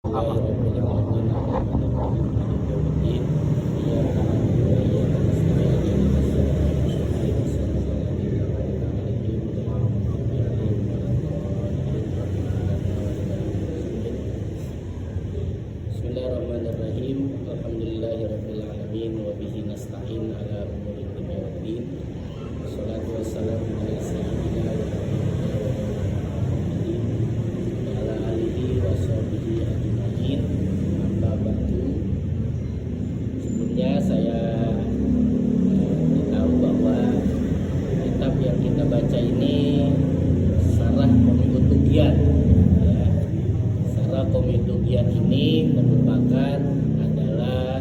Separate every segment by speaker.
Speaker 1: Bismillahirrahmanirrahim. Alhamdulillahirabbil alamin wa bihi nasta'in ala umuri dunya waddin. Wassalatu wassalamu ala sayyidina wa ala alihi wa sahbihi ajma'in. Amma ba'du. Sebelumnya saya tahu bahwa kitab yang kita baca ini Sarah Komitugian. Komitugian ini merupakan adalah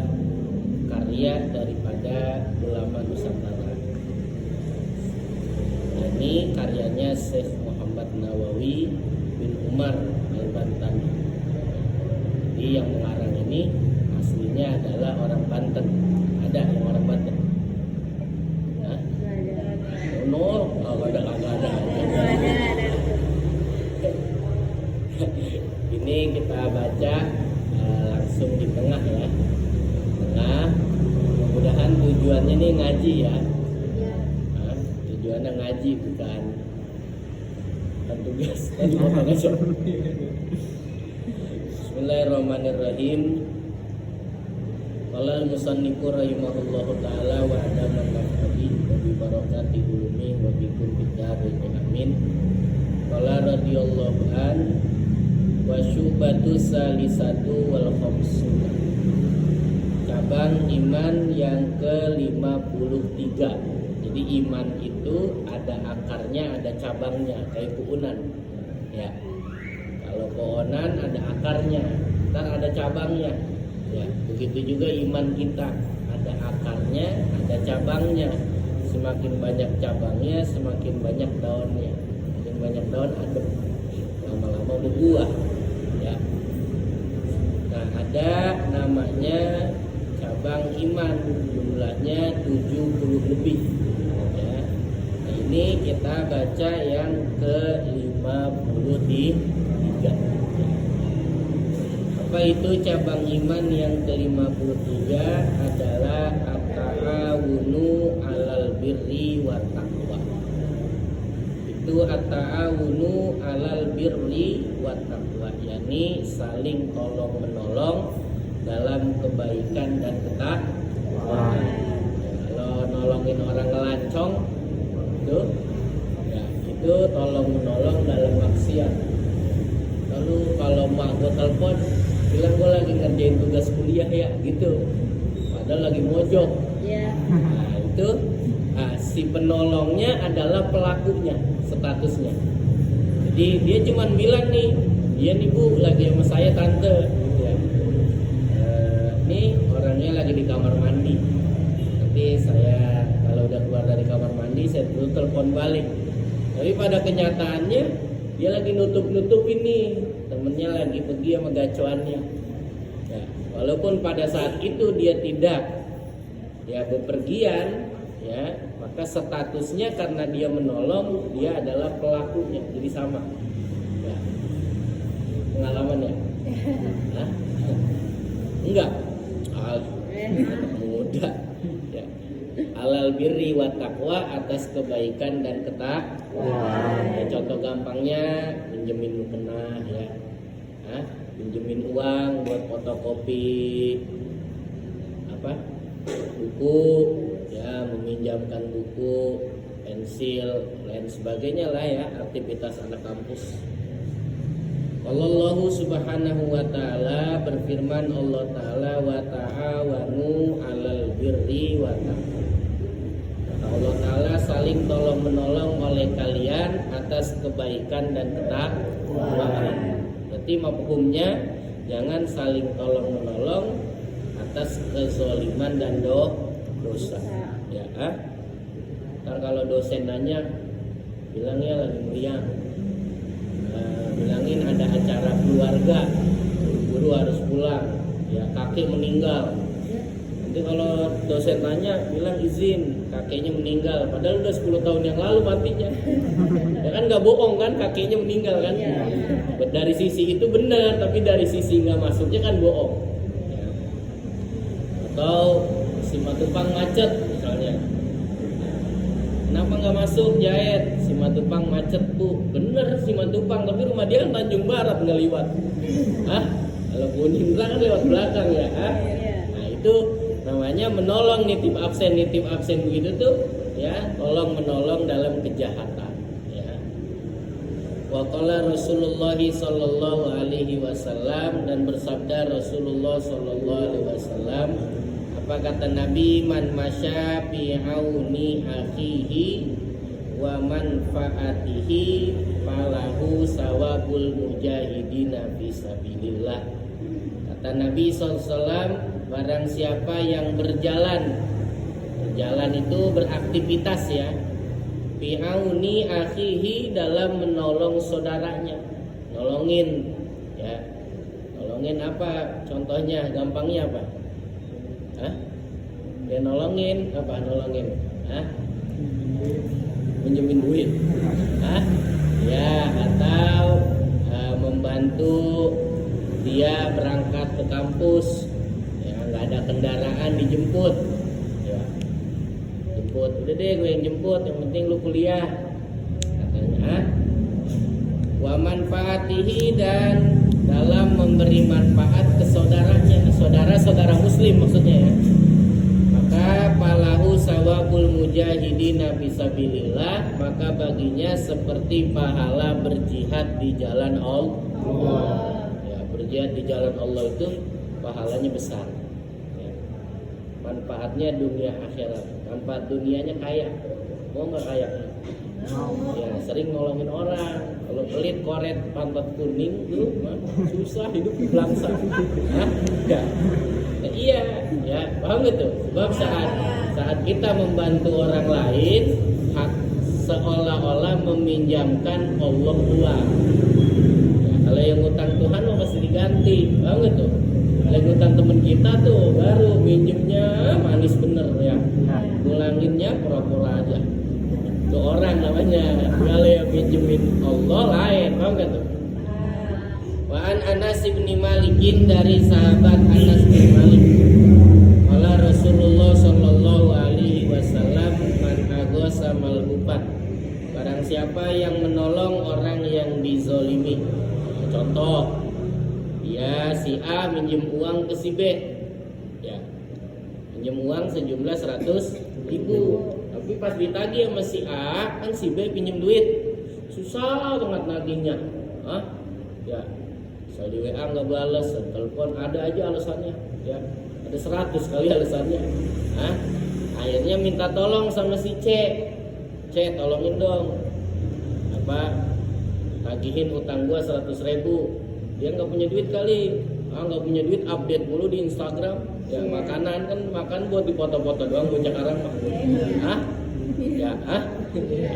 Speaker 1: karya daripada ulama Nusantara. Ini karyanya Syekh Muhammad Nawawi bin Umar Al-Bantani. Jadi yang mengarang ini aslinya adalah orang Banten. Ada yang orang Banten? Hah? No, kagak ada. Ini kita baca langsung di tengah ya. Nah, mudah-mudahan tujuannya nih ngaji ya. Nah, tujuannya ngaji bukan tugas. Bismillahirrahmanirrahim. Qala al-musannifu rahimahullahu taala wa adama nafsi wa bi barakati ulumi wa bi kulli darin amin. Qala radhiyallahu an wa syubatu salisatu wal khamsun. Cabang iman yang ke-53. Jadi iman itu ada akarnya, ada cabangnya, kayak pohonan. Ya. Kalau pohonan ada akarnya, ntar ada cabangnya. Ya, begitu juga iman kita, ada akarnya, ada cabangnya. Semakin banyak cabangnya, semakin banyak daunnya. Semakin banyak daun adem, lama-lama berbuah. Ya. Nah, ada namanya cabang iman, jumlahnya 70 lebih. Ya. Nah, ini kita baca yang ke-53. Apa itu cabang iman yang ke-53? Adalah at-ta'awunu 'alal birri wa taqwa. Itu at-ta'awunu 'alal birri wa taqwa, yakni saling tolong menolong dalam kebaikan dan ketakwaan. Kalau nolongin orang ngelancong itu ya, itu tolong menolong dalam maksiat. Lalu kalau mak gue telepon bilang gue lagi ngerjain tugas kuliah ya gitu, padahal lagi mojok. Nah itu si penolongnya adalah pelakunya, statusnya. Jadi dia cuma bilang nih, dia nih bu lagi sama saya tante, ya. Nih orangnya lagi di kamar mandi. Nanti saya kalau udah keluar dari kamar mandi saya dulu telepon balik. Tapi pada kenyataannya dia lagi nutup ini, temennya lagi pergi sama gacoannya. Ya, walaupun pada saat itu dia tidak bepergian, ya, maka statusnya karena dia menolong, dia adalah pelakunya, jadi sama. Ya. Pengalaman ya? Hah? Enggak. Mudah. Ya. Alal birri wa taqwa, atas kebaikan dan ketakwaan. Ya, contoh gampangnya pinjemin mukena ya. Hah? Pinjemin uang buat fotokopi buku, ya, meminjamkan buku, pensil, lain sebagainya lah ya, aktivitas anak kampus. Allah subhanahu wa ta'ala berfirman, Allah ta'ala, wa ta'awanu 'alal birri wa taqwa. Allah ta'ala saling tolong menolong oleh kalian atas kebaikan dan ketakwaan. Berarti mafhumnya jangan saling tolong menolong atas kezaliman dan dosa. Ya, ntar kalau dosen nanya, bilangnya lagi meriang. Bilangin ada acara keluarga, guru harus pulang. Ya, kakek meninggal. Nanti Nanti kalau dosen tanya, bilang izin, kakeknya meninggal. Padahal udah 10 tahun yang lalu matinya. Ya kan nggak bohong kan, kakeknya meninggal kan. Dari sisi itu benar, tapi dari sisi nggak masuknya kan bohong. Ya. Atau si Matupang macet misalnya. Kenapa nggak masuk jahit? Si Matupang macet bu. Bener si Matupang, tapi rumah dia kan Tanjung Barat nggak lewat. Hah? Kalau Bunindra kan lewat belakang ya. Hah? Nah itu namanya menolong nitip absen begitu tuh ya, tolong menolong dalam kejahatan ya. Wa qala Rasulullah sallallahu alaihi wasallam, dan bersabda Rasulullah sallallahu alaihi wasallam, apa kata Nabi, man masya fi auni akhihi wa manfaatihi falahu sawabul mujahidina fi sabilillah. Kata Nabi SAW, barang siapa yang berjalan itu beraktivitas ya, fi auni akhihi, dalam menolong saudaranya, nolongin ya. Nolongin apa? Contohnya, gampangnya apa? Hah? Ya nolongin apa? Nolongin? Hah? Minjemin duit? Hah? Ya, atau membantu dia berangkat ke kampus, ya nggak ada kendaraan, dijemput, ya jemput, udah deh gue yang jemput, yang penting lu kuliah, katanya. Wa manfaatihi, dan dalam memberi manfaat ke saudaranya, saudara muslim maksudnya ya. Maka palahu sawabul mujahidina fisabilillah, maka baginya seperti pahala berjihad di jalan Allah. Berjihad di jalan Allah itu pahalanya besar ya. Manfaatnya dunia akhirat. Manfaat dunianya kaya. Mau nggak kaya? Ya sering nolongin orang. Kalau pelit koret pantat kuning tuh susah hidup di belangsa. Hah? Ya. Nah, iya ya, paham gitu. Sebab saat kita membantu orang lain, seolah-olah meminjamkan Allah uang. Kalau yang utang Tuhan mah pasti diganti, paham gak tuh? Kalau yang utang temen kita tuh baru minjemnya manis bener ya, ngulanginnya pura-pura aja. Itu orang namanya. Kalau yang minjemin Allah lain, paham gak tuh? Wa an Anas bin Malikin, dari sahabat Anas bin Malik, qala Rasulullah sallallahu alaihi wasallam, man aghasa malhubat, barang siapa yang menolong orang yang dizolimi. Contoh, ya si A minjem uang ke si B, ya minjem uang sejumlah 100.000, tapi pas ditagih sama si A kan si B pinjem duit, susah banget nagihnya, ya saya di WA nggak balas, telepon ada aja alasannya, ya ada 100 kali alasannya, akhirnya minta tolong sama si C, tolongin dong, apa? Tagihin utang gua 100.000. Dia nggak punya duit kali, nggak punya duit, update mulu di Instagram. Ya makanan kan makan buat dipoto-foto doang bocah karang mah. Ya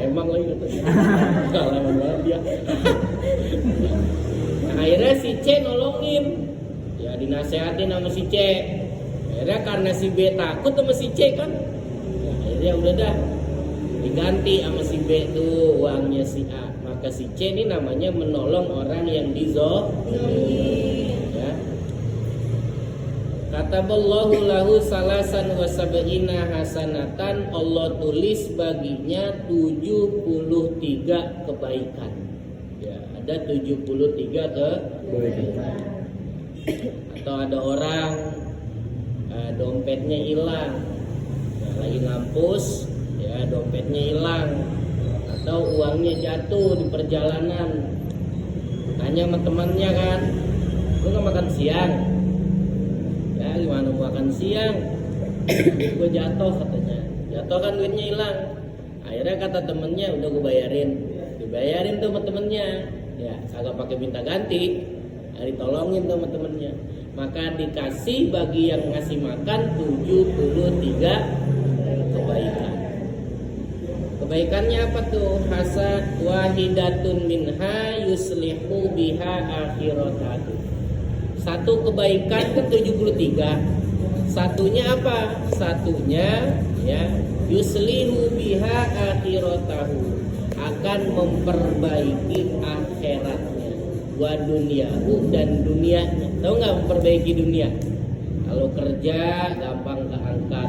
Speaker 1: emang lagi gitu. Kalaman banget dia. Nah, akhirnya si C nolongin, ya dinasehatin sama si C. Akhirnya karena si B takut sama si C kan, ya, akhirnya udah dah diganti sama si B tuh uangnya si A. Maka si C ini namanya menolong orang yang dizolimi ya. Kataballahu lahu salasan wa sab'ina hasanatan, Allah tulis baginya 73 kebaikan. Ya, ada 73 kebaikan. Atau ada orang dompetnya hilang, ya, lagi ngampus, ya dompetnya hilang, atau uangnya jatuh di perjalanan, tanya sama temannya kan, lu nggak makan siang? Ya gimana makan siang? Gue jatuh katanya, jatuh kan duitnya hilang. Akhirnya kata temennya, udah gue dibayarin tuh sama temennya, ya agak pakai minta ganti, ditolongin tuh sama temennya. Maka dikasih bagi yang ngasih makan 73 kebaikan. Kebaikannya apa tuh? Hasad wahidatun minha yuslihu biha akhiratahu. Satu kebaikan kan 73. Satunya apa? Satunya ya yuslihu biha akhiratahu, akan memperbaiki akhiratnya, wa dunyahu, dan dunianya. Tahu nggak memperbaiki dunia? Kalau kerja gampang keangkat,